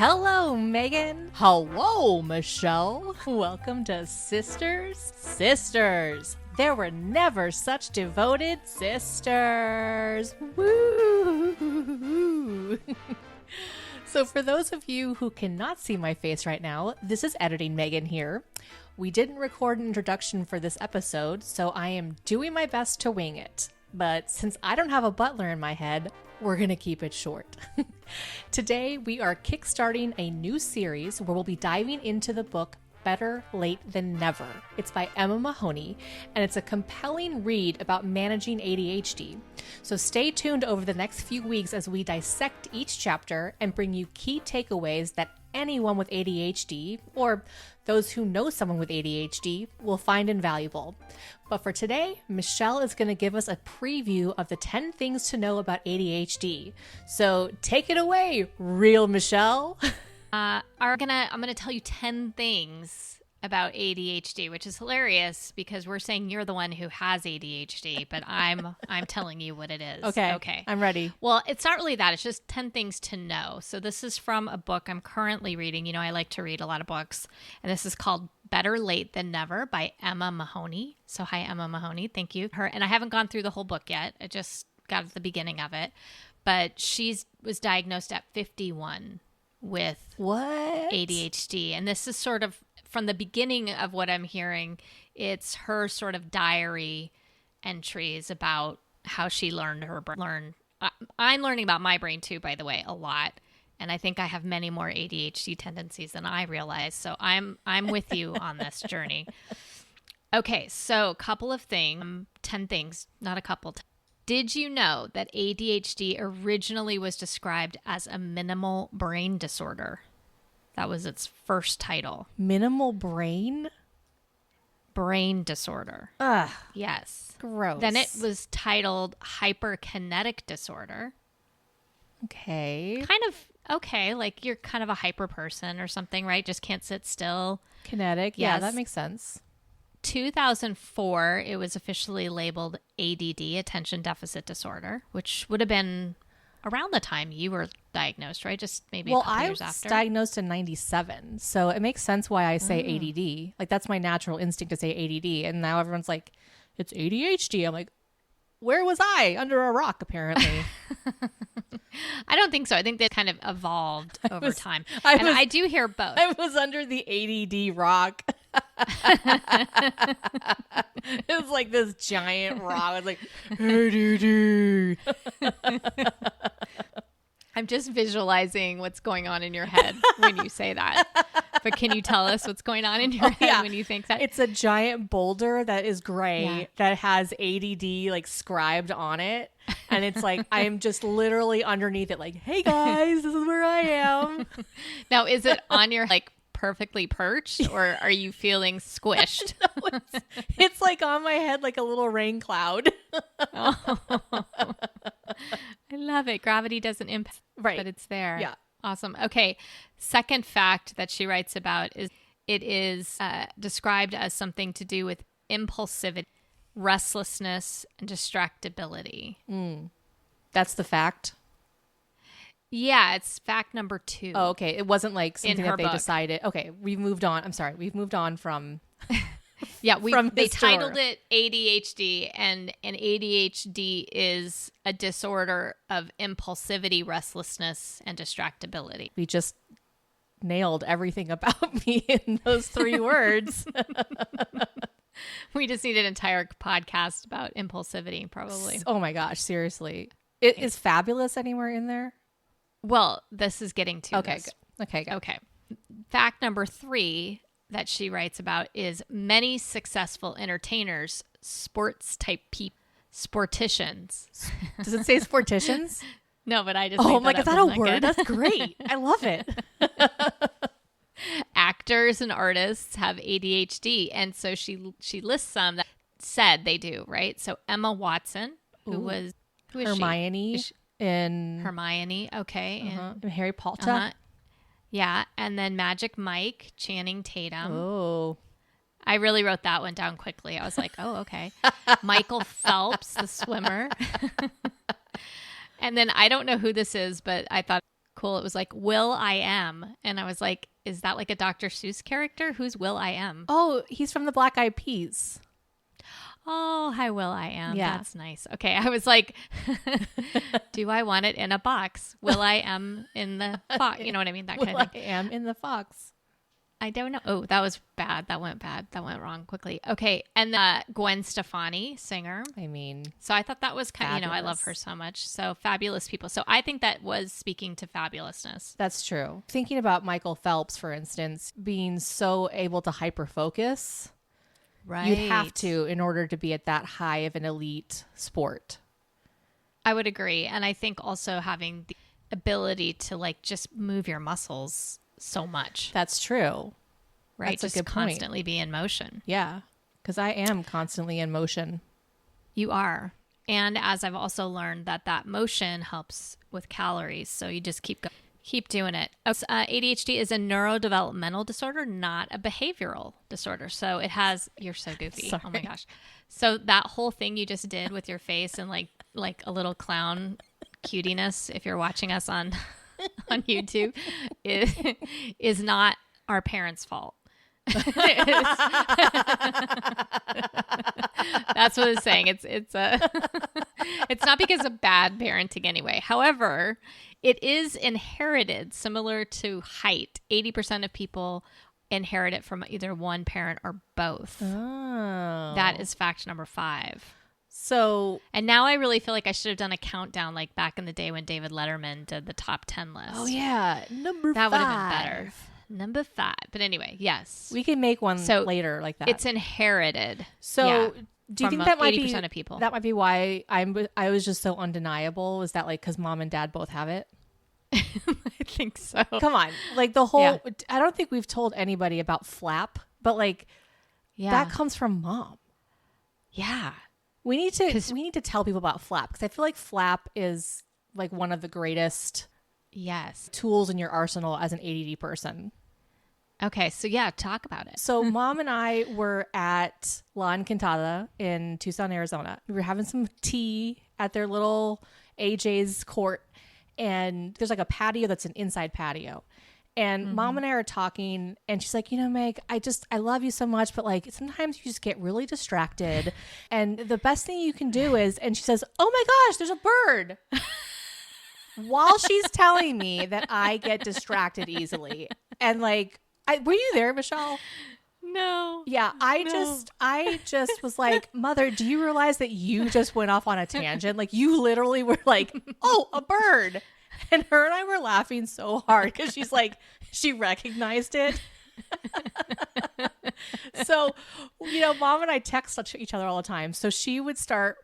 Hello, Megan. Hello, Michelle. Welcome to Sisters. There were never such devoted sisters. Woo! So for those of you who cannot see my face right now, this is Editing Megan here. We didn't record an introduction for this episode, so I am doing my best to wing it. But since I don't have a butler in my head, we're going to keep it short. Today, we are kickstarting a new series where we'll be diving into the book Better Late Than Never. It's by Emma Mahoney, and it's a compelling read about managing ADHD. So stay tuned over the next few weeks as we dissect each chapter and bring you key takeaways that anyone with ADHD, or those who know someone with ADHD, will find invaluable. But for today, Michelle is going to give us a preview of the 10 things to know about ADHD. So take it away, real Michelle. I'm gonna tell you 10 things about ADHD, which is hilarious because we're saying you're the one who has ADHD, but I'm telling you what it is. Okay. I'm ready. Well, it's not really that. It's just 10 things to know. So this is from a book I'm currently reading. You know, I like to read a lot of books, and this is called Better Late Than Never by Emma Mahoney. So hi, Emma Mahoney. Thank you. And I haven't gone through the whole book yet. I just got to the beginning of it. But she was diagnosed at 51 with ADHD. And this is sort of from the beginning of what I'm hearing, it's her sort of diary entries about how she learned her brain. I'm learning about my brain too, by the way, a lot. And I think I have many more ADHD tendencies than I realize. So I'm with you on this journey. Okay, so a couple of things, 10 things, not a couple. Did you know that ADHD originally was described as a minimal brain disorder? That was its first title. Minimal brain? Brain disorder. Ugh. Yes. Gross. Then it was titled hyperkinetic disorder. Okay. Kind of, okay, like you're kind of a hyper person or something, right? Just can't sit still. Kinetic. Yes. Yeah, that makes sense. 2004, it was officially labeled ADD, attention deficit disorder, which would have been around the time you were diagnosed, right? Just maybe a couple years after. I was diagnosed in 97, so it makes sense why I say ADD. Like, that's my natural instinct to say ADD, and now everyone's like, it's ADHD. I'm like, where was I? Under a rock, apparently. I don't think so. I think they kind of evolved over time. I do hear both. I was under the ADD rock. It was like this giant rock. I was like, ADD. I'm just visualizing what's going on in your head when you say that. But can you tell us what's going on in your head when you think that? It's a giant boulder that is gray that has ADD like scribed on it. And it's like, I'm just literally underneath it like, hey guys, this is where I am. Now, is it on your like perfectly perched or are you feeling squished? No, it's like on my head like a little rain cloud. Oh, I love it. Gravity doesn't impact, right? But it's there. Yeah. Awesome. Okay. Second fact that she writes about is it is described as something to do with impulsivity, restlessness, and distractibility. That's the fact. Yeah, it's fact number 2. Oh, okay. It wasn't like something that they book. decided. Okay, we've moved on. I'm sorry. We've moved on from... Yeah, they titled it ADHD, and ADHD is a disorder of impulsivity, restlessness, and distractibility. We just nailed everything about me in those 3 words. We just need an entire podcast about impulsivity, probably. Oh my gosh, seriously. Is fabulous anywhere in there? Well, this is getting to okay, this. Good. Okay, good. Okay. Fact number 3 that she writes about is many successful entertainers, sports type people, sporticians. Does it say sporticians? No, but I just I'm like, is that a word? Good? That's great. I love it. Actors and artists have ADHD, and so she lists some that said they do, right? So Emma Watson, who is Hermione she? in Hermione, okay, in Harry Potter. Yeah, and then Magic Mike, Channing Tatum. Oh, I really wrote that one down quickly. I was like, oh, okay. Michael Phelps, the swimmer. And then I don't know who this is, but I thought cool. It was like Will I Am. And I was like, is that like a Dr. Seuss character? Who's Will I Am? Oh, he's from the Black Eyed Peas. Oh, hi, Will I Am. Yeah. That's nice. Okay. I was like, do I want it in a box? Will I Am in the box? You know what I mean? That kind of thing. I am in the fox. I don't know. Oh, that was bad. That went bad. That went wrong quickly. Okay. And Gwen Stefani, singer. I mean, So I thought that was kind of, I fabulous. love her so much. So fabulous people. So I think that was speaking to fabulousness. that's true. Thinking about Michael Phelps, for instance, being so able to hyper focus, Right. you'd have to in order to be at that high of an elite sport. I would agree. And I think also having the ability to like just move your muscles so much, That's true. right? That's a Just good point. constantly be in motion. Yeah, because I am constantly in motion. You are. And as I've also learned that motion helps with calories. So you just keep doing it. ADHD is a neurodevelopmental disorder, not a behavioral disorder. So it has, you're so goofy. Sorry. Oh my gosh. So that whole thing you just did with your face and like a little clown cutiness, if you're watching us on YouTube, is not our parents' fault. That's what it's saying. It's not because of bad parenting anyway. However, it is inherited similar to height. 80% of people inherit it from either one parent or both. Oh. That is fact number 5. So, And now I really feel like I should have done a countdown like back in the day when David Letterman did the top 10 list. oh yeah, number That 5. would have been better. Number 5. But anyway, yes. We can make one So, later like that. It's inherited. So, yeah, do you from think that might 80% be of people. That might be why I was just so undeniable. Was that like because mom and dad both have it? I think so. Come on, like the whole. Yeah. I don't think we've told anybody about flap, but like Yeah. that comes from mom. Yeah. We need to tell people about flap because I feel like flap is like one of the greatest Yes. tools in your arsenal as an ADD person. Okay. So yeah, talk about it. So mom and I were at La Encantada in Tucson, Arizona. We were having some tea at their little AJ's court, and there's like a patio that's an inside patio. And mom and I are talking, and she's like, Meg, I love you so much, but like sometimes you just get really distracted. And the best thing you can do is, and she says, oh my gosh, there's a bird. While she's telling me that I get distracted easily. And like, were you there, Michelle? No. Yeah, I just was like, Mother, do you realize that you just went off on a tangent? Like you literally were like, oh, a bird. And her and I were laughing so hard because she's like, she recognized it. So, mom and I text each other all the time. So we would start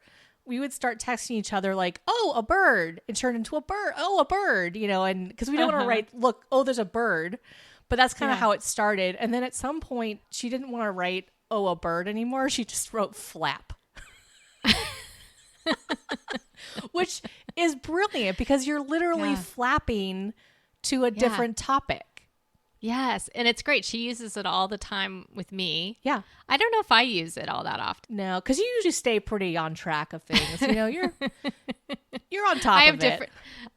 texting each other like, oh, a bird. It turned into a bird. Oh, a bird, and because we don't want to write, look, oh, there's a bird. But that's kind of how it started. And then at some point, she didn't want to write, oh, a bird anymore. She just wrote flap. Which is brilliant because you're literally flapping to a different topic. Yes. And it's great. She uses it all the time with me. Yeah. I don't know if I use it all that often. No, because you usually stay pretty on track of things. You're on top of it.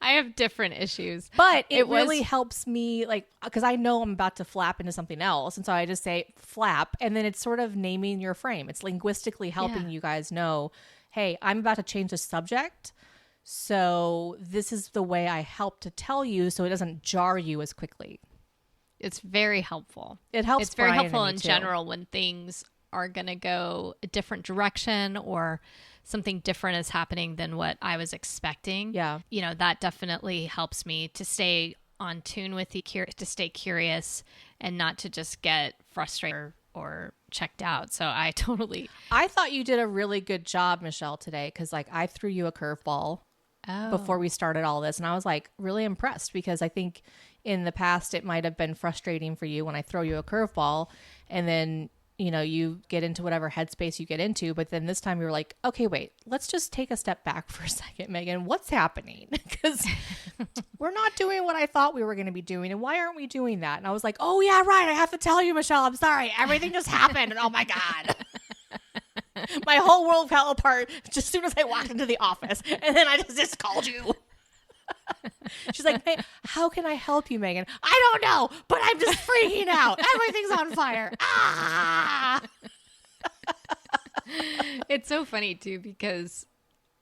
I have different issues. But it really helps me, like, because I know I'm about to flap into something else. And so I just say flap. And then it's sort of naming your frame. It's linguistically helping you guys know, hey, I'm about to change the subject. So this is the way I help to tell you so it doesn't jar you as quickly. It's very helpful. It helps. It's very Brian helpful and me in too. general when things are going to go a different direction or something different is happening than what I was expecting. Yeah. That definitely helps me to stay on tune with to stay curious and not to just get frustrated or checked out. So I thought you did a really good job, Michelle, today because like I threw you a curveball before we started all this, and I was like really impressed because I think in the past it might have been frustrating for you when I throw you a curveball and then you get into whatever headspace you get into, but then this time you were like, okay, wait, let's just take a step back for a second, Megan. What's happening? Because we're not doing what I thought we were going to be doing, and why aren't we doing that? And I was like, oh yeah, right, I have to tell you, Michelle, I'm sorry, everything just happened, and oh my god. My whole world fell apart just as soon as I walked into the office, and then I just called you. She's like, hey, how can I help you, Megan? I don't know, but I'm just freaking out. Everything's on fire. Ah! It's so funny too, because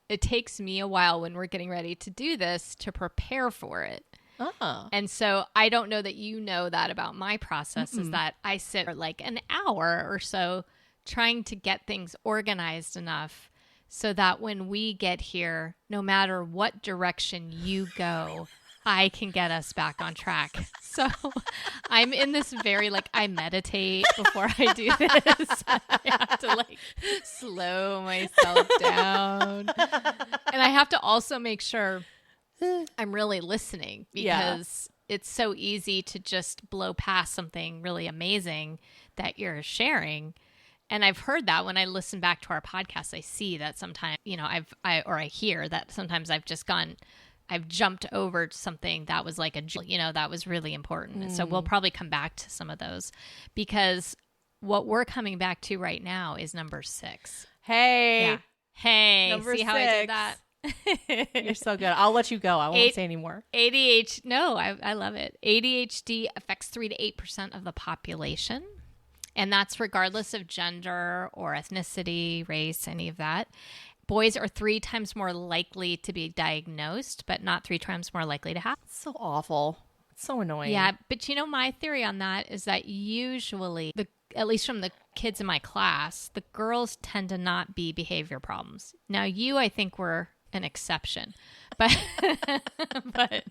it takes me a while when we're getting ready to do this to prepare for it. Oh. And so I don't know that you know that about my process is that I sit for like an hour or so trying to get things organized enough so that when we get here, no matter what direction you go, I can get us back on track. So I'm in this very, like, I meditate before I do this. I have to, like, slow myself down. And I have to also make sure I'm really listening, because it's so easy to just blow past something really amazing that you're sharing. And I've heard that when I listen back to our podcast, I see that sometimes, you know, I hear that sometimes I've jumped over something that was like that was really important. And so we'll probably come back to some of those, because what we're coming back to right now is number 6. Hey. Yeah. Hey. Number see how 6. I did that? You're so good. I'll let you go. I won't say anymore. ADHD. No, I love it. ADHD affects 3 to 8% of the population. And that's regardless of gender or ethnicity, race, any of that. Boys are 3 times more likely to be diagnosed, but not 3 times more likely to have. It's so awful. It's so annoying. Yeah, but you know, my theory on that is that usually, at least from the kids in my class, the girls tend to not be behavior problems. Now, you, I think, were an exception, but but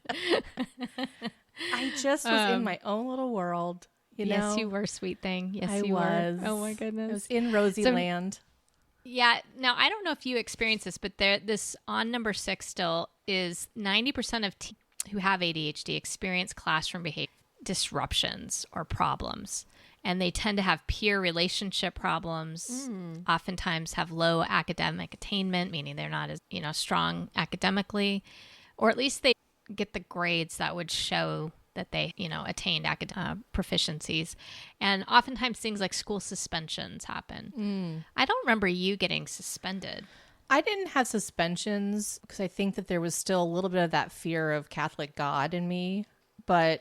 I just was in my own little world. You know? Yes, you were, sweet thing. Yes, you was. were. Oh my goodness. I was in Rosie land. Yeah. Now, I don't know if you experience this, but this on number 6 still is 90% of teens who have ADHD experience classroom behavior disruptions or problems. And they tend to have peer relationship problems, oftentimes have low academic attainment, meaning they're not as, strong academically, or at least they get the grades that would show that they, attained academic proficiencies. And oftentimes things like school suspensions happen. I don't remember you getting suspended. I didn't have suspensions because I think that there was still a little bit of that fear of Catholic God in me. But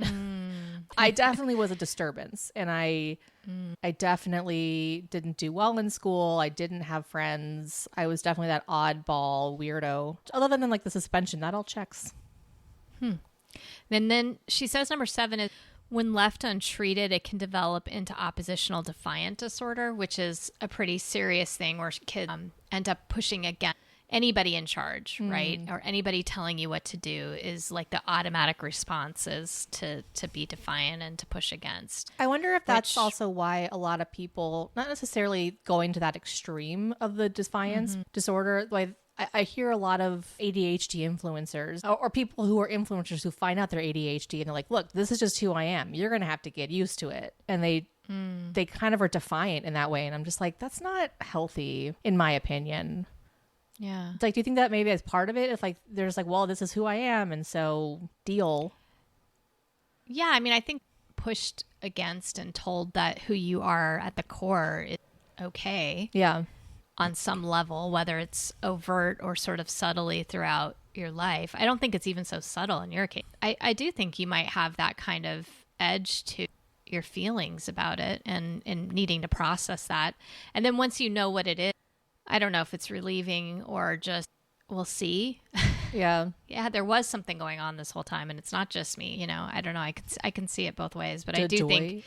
I definitely was a disturbance. And I definitely didn't do well in school. I didn't have friends. I was definitely that oddball weirdo. Other than like the suspension, that all checks. And then she says number 7 is when left untreated, it can develop into oppositional defiant disorder, which is a pretty serious thing where kids end up pushing against anybody in charge, right? Or anybody telling you what to do is like the automatic response is to be defiant and to push against. I wonder if that's also why a lot of people, not necessarily going to that extreme of the defiance disorder, like I hear a lot of ADHD influencers or people who are influencers who find out they're ADHD and they're like, look, this is just who I am. You're going to have to get used to it. And they kind of are defiant in that way. And I'm just like, that's not healthy, in my opinion. Yeah. It's like, do you think that maybe as part of it, if like, there's like, well, this is who I am. And so deal. Yeah. I mean, I think pushed against and told that who you are at the core is okay. Yeah. On some level, whether it's overt or sort of subtly throughout your life. I don't think it's even so subtle in your case. I do think you might have that kind of edge to your feelings about it and needing to process that. And then once you know what it is, I don't know if it's relieving or just, we'll see. Yeah. Yeah, there was something going on this whole time and it's not just me, I don't know. I can see it both ways, but I do think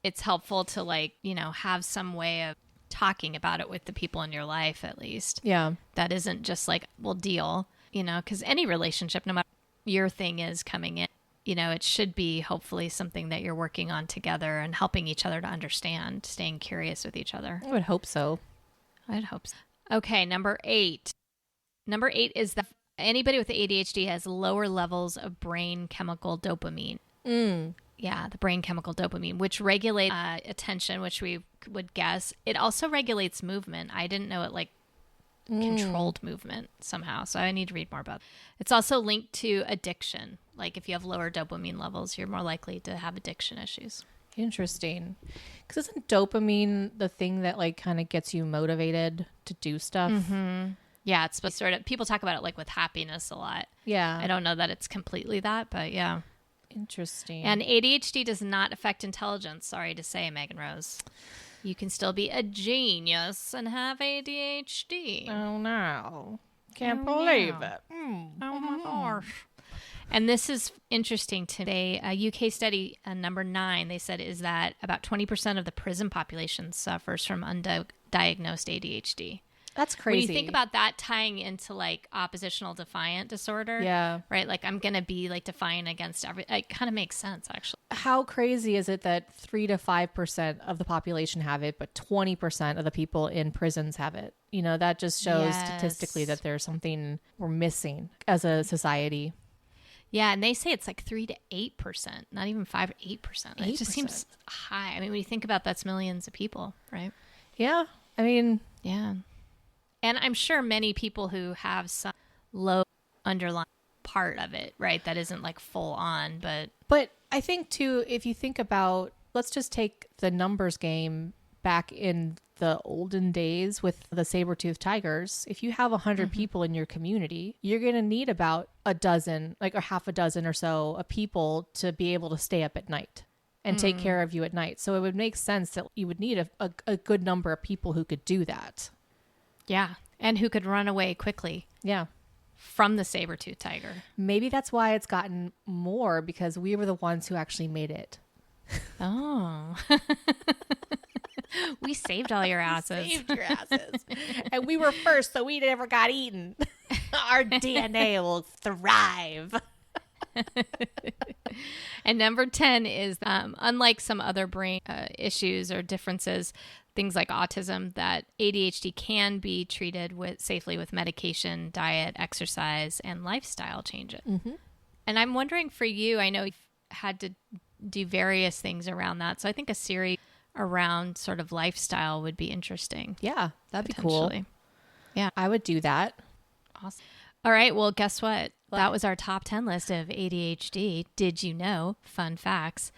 it's helpful to have some way of talking about it with the people in your life, at least. Yeah. That isn't just like, we'll deal, because any relationship, no matter what your thing is coming in, it should be hopefully something that you're working on together and helping each other to understand, staying curious with each other. I would hope so. I'd hope so. Okay. Number 8. Number 8 is that anybody with ADHD has lower levels of brain chemical dopamine. Yeah, the brain chemical dopamine, which regulates attention, which we would guess. It also regulates movement. I didn't know it controlled movement somehow, so I need to read more about it. It's also linked to addiction. Like if you have lower dopamine levels, you're more likely to have addiction issues. Interesting. Because isn't dopamine the thing that kind of gets you motivated to do stuff? Yeah, it's supposed to sort of, people talk about it like with happiness a lot. Yeah. I don't know that it's completely that, but yeah. Interesting. And ADHD does not affect intelligence. Sorry to say, Megan Rose. You can still be a genius and have ADHD. Oh, no. Can't believe it. Oh, my gosh. And this is interesting today. A UK study, number 9, they said is that about 20% of the prison population suffers from undiagnosed ADHD. That's crazy. When you think about that tying into like oppositional defiant disorder, yeah, right? Like I'm going to be like defiant against it kind of makes sense actually. How crazy is it that 3 to 5% of the population have it, but 20% of the people in prisons have it? You know, that just shows statistically that there's something we're missing as a society. Yeah, and they say it's like 3 to 8%, not even 5 to 8%. It just seems high. I mean, when you think about that's millions of people, right? Yeah, I mean, yeah. And I'm sure many people who have some low underlying part of it, right? That isn't like full on, But I think too, if you think about, let's just take the numbers game back in the olden days with the saber-toothed tigers. If you have 100 people in your community, you're going to need about a dozen, like or half a dozen or so of people to be able to stay up at night and take care of you at night. So it would make sense that you would need a good number of people who could do that. yeah. And who could run away quickly. Yeah. From the saber-toothed tiger. Maybe that's why it's gotten more, because we were the ones who actually made it. Oh. We saved all your asses. Saved your asses. And we were first, so we never got eaten. Our DNA will thrive. And number 10 is, unlike some other brain issues or differences, things like autism, that ADHD can be treated safely with medication, diet, exercise, and lifestyle changes. Mm-hmm. And I'm wondering for you, I know you've had to do various things around that. So I think a series around sort of lifestyle would be interesting. Yeah, that'd be cool. Yeah, I would do that. Awesome. All right. Well, guess what? That was our top 10 list of ADHD. Did you know? Fun facts.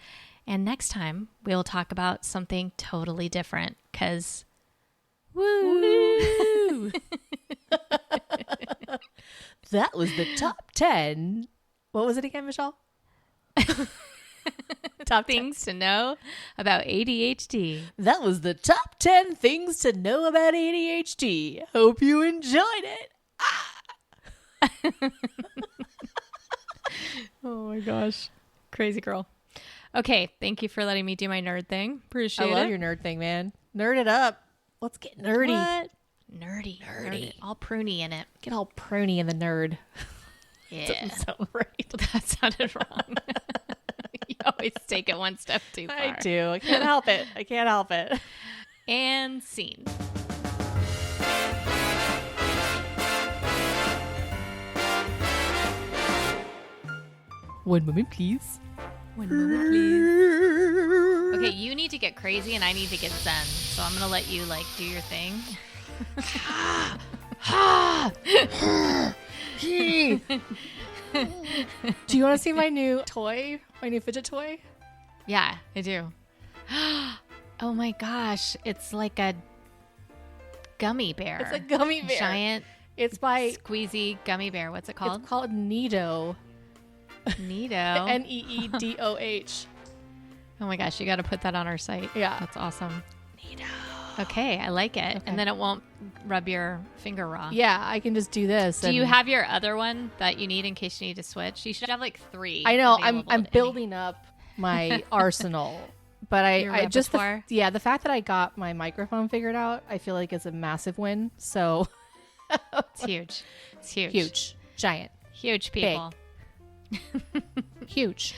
And next time we'll talk about something totally different because woo! That was the top 10. What was it again, Michelle? Top things to know about ADHD. That was the top 10 things to know about ADHD. Hope you enjoyed it. Oh my gosh. Crazy girl. Okay, thank you for letting me do my nerd thing. Appreciate it. I love your nerd thing, man. Nerd it up. Let's get nerdy. What? Nerdy. All pruny in it. Get all pruny in the nerd. Yeah. Doesn't sound right. That sounded wrong. You always take it one step too far. I do. I can't help it. And scene. One moment, please. Okay, you need to get crazy and I need to get zen. So I'm going to let you like do your thing. Do you want to see my new toy? My new fidget toy? Yeah, I do. Oh my gosh. It's like a gummy bear. It's a gummy bear. Giant. It's by squeezy gummy bear. What's it called? It's called Needo. Needo. Needoh. Oh my gosh, you got to put that on our site. Yeah. That's awesome. Needo. Okay, I like it. Okay. And then it won't rub your finger raw. Yeah, I can just do this. Do you have your other one that you need in case you need to switch? You should have like 3. I know. I'm building up my arsenal. But I just the fact that I got my microphone figured out, I feel like is a massive win. So it's huge. It's huge. Huge. Giant. Huge people. Huge.